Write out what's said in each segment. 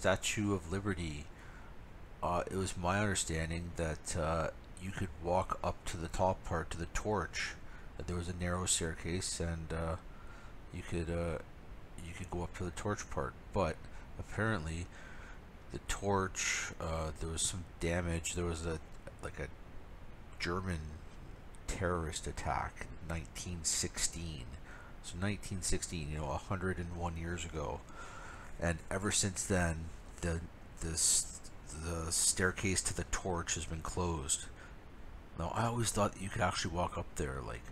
Statue of Liberty. It was my understanding that you could walk up to the top part to the torch. That there was a narrow staircase, and you could you could go up to the torch part. But apparently, the torch there was some damage. There was a German terrorist attack in 1916. So 1916, 101 years ago, and ever since then, the staircase to the torch has been closed. Now, I always thought that you could actually walk up there. Like,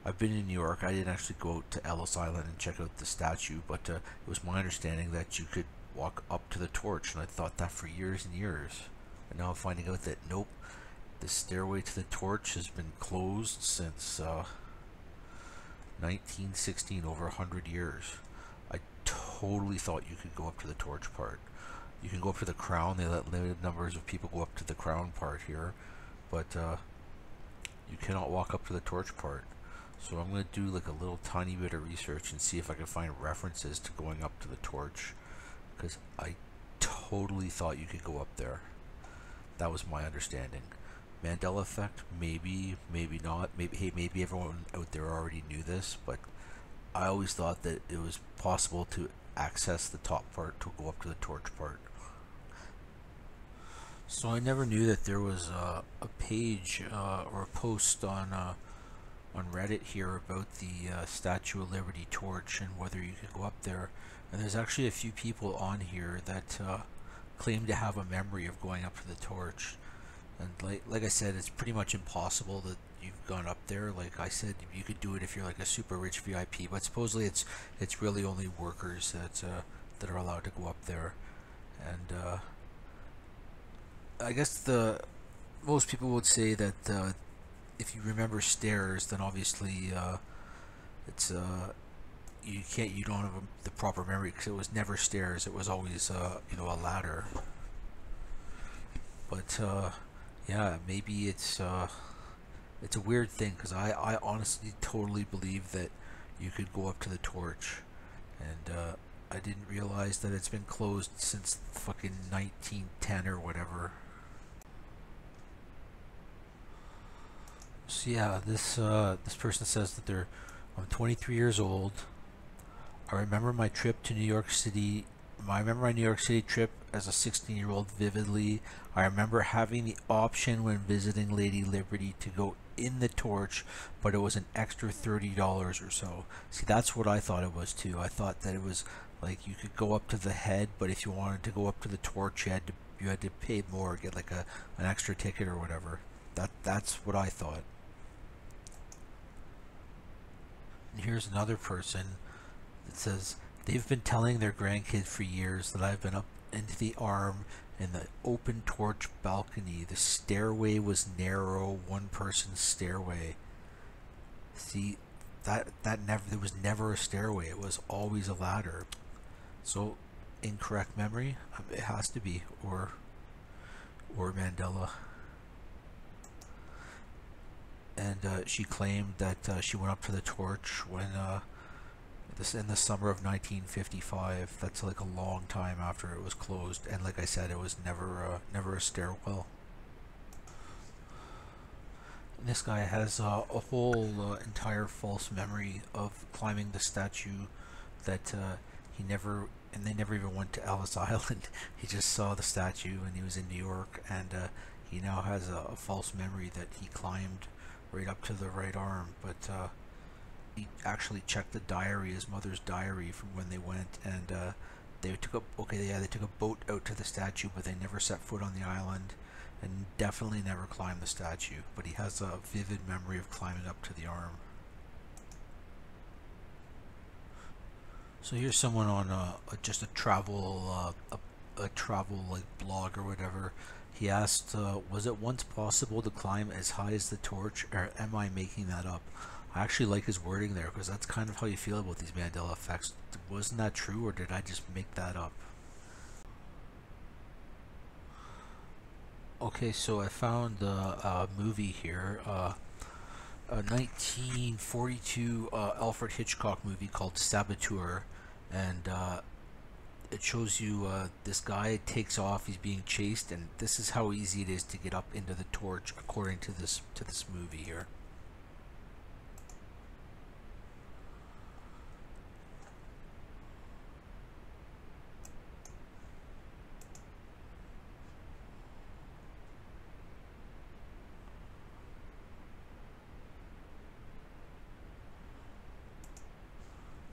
I've been in New York. I didn't actually go out to Ellis Island and check out the statue, but it was my understanding that you could walk up to the torch, and I thought that for years and years. And now I'm finding out that nope, the stairway to the torch has been closed since 1916, over 100 years. I totally thought you could go up to the torch part. You can go up to the crown. They let limited numbers of people go up to the crown part here, but you cannot walk up to the torch part. So I'm going to do like a little tiny bit of research and see if I can find references to going up to the torch, because I totally thought you could go up there. That was my understanding. Mandela effect, maybe, maybe not. Maybe everyone out there already knew this, but I always thought that it was possible to access the top part to go up to the torch part. So I never knew that there was a page or a post on Reddit here about the Statue of Liberty torch and whether you could go up there. And there's actually a few people on here that claim to have a memory of going up to the torch. And like I said, it's pretty much impossible that you've gone up there. Like I said, you could do it if you're like a super rich VIP, but supposedly it's really only workers that are allowed to go up there. And I guess most people would say that if you remember stairs, then obviously it's you don't have the proper memory, because it was never stairs. It was always a ladder. But yeah, maybe it's a weird thing, because I honestly totally believe that you could go up to the torch, and I didn't realize that it's been closed since fucking 1910 or whatever. So yeah, this person says that I'm 23 years old. I remember my trip to New York City. I remember my New York City trip as a 16-year-old vividly. I remember having the option when visiting Lady Liberty to go in the torch, but it was an extra $30 or so. See, that's what I thought it was too. I thought that it was like you could go up to the head, but if you wanted to go up to the torch, you had to pay more, get like an extra ticket or whatever. That's what I thought. And here's another person that says they've been telling their grandkid for years that I've been up into the arm in the open torch balcony. The stairway was narrow, one-person stairway. See, there was never a stairway. It was always a ladder. So, incorrect memory. It has to be, or Mandela. And she claimed that she went up to the torch when in the summer of 1955. That's like a long time after it was closed, and like I said, it was never a stairwell. And this guy has a whole entire false memory of climbing the statue that they never even went to Ellis Island. He just saw the statue and he was in New York, and he now has a false memory that he climbed right up to the right arm, but he actually checked the diary, his mother's diary, from when they went, and they took a boat out to the statue, but they never set foot on the island, and definitely never climbed the statue. But he has a vivid memory of climbing up to the arm. So here's someone on just a travel like blog or whatever. He asked, was it once possible to climb as high as the torch, or am I making that up? I actually like his wording there, because that's kind of how you feel about these Mandela effects. Wasn't that true, or did I just make that up? Okay, so I found a movie here, a 1942 Alfred Hitchcock movie called Saboteur, and it shows you this guy takes off, he's being chased, and this is how easy it is to get up into the torch according to this movie here.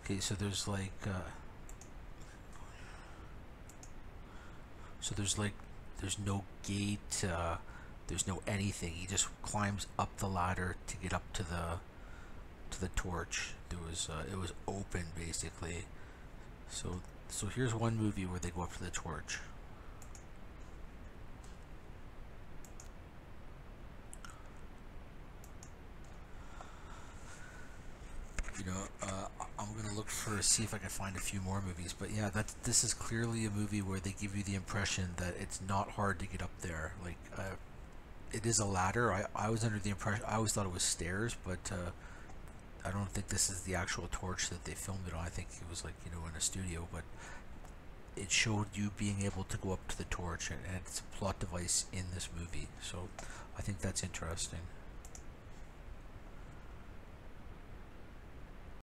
Okay, so there's like there's no gate, there's no anything. He just climbs up the ladder to get up to the torch. It was open basically. So here's one movie where they go up to the torch. I'm gonna look for see if I can find a few more movies, but yeah, this is clearly a movie where they give you the impression that it's not hard to get up there. Like, it is a ladder. I was under the impression, I always thought it was stairs, but I don't think this is the actual torch that they filmed it on. I think it was like, in a studio, but it showed you being able to go up to the torch, and it's a plot device in this movie. So I think that's interesting.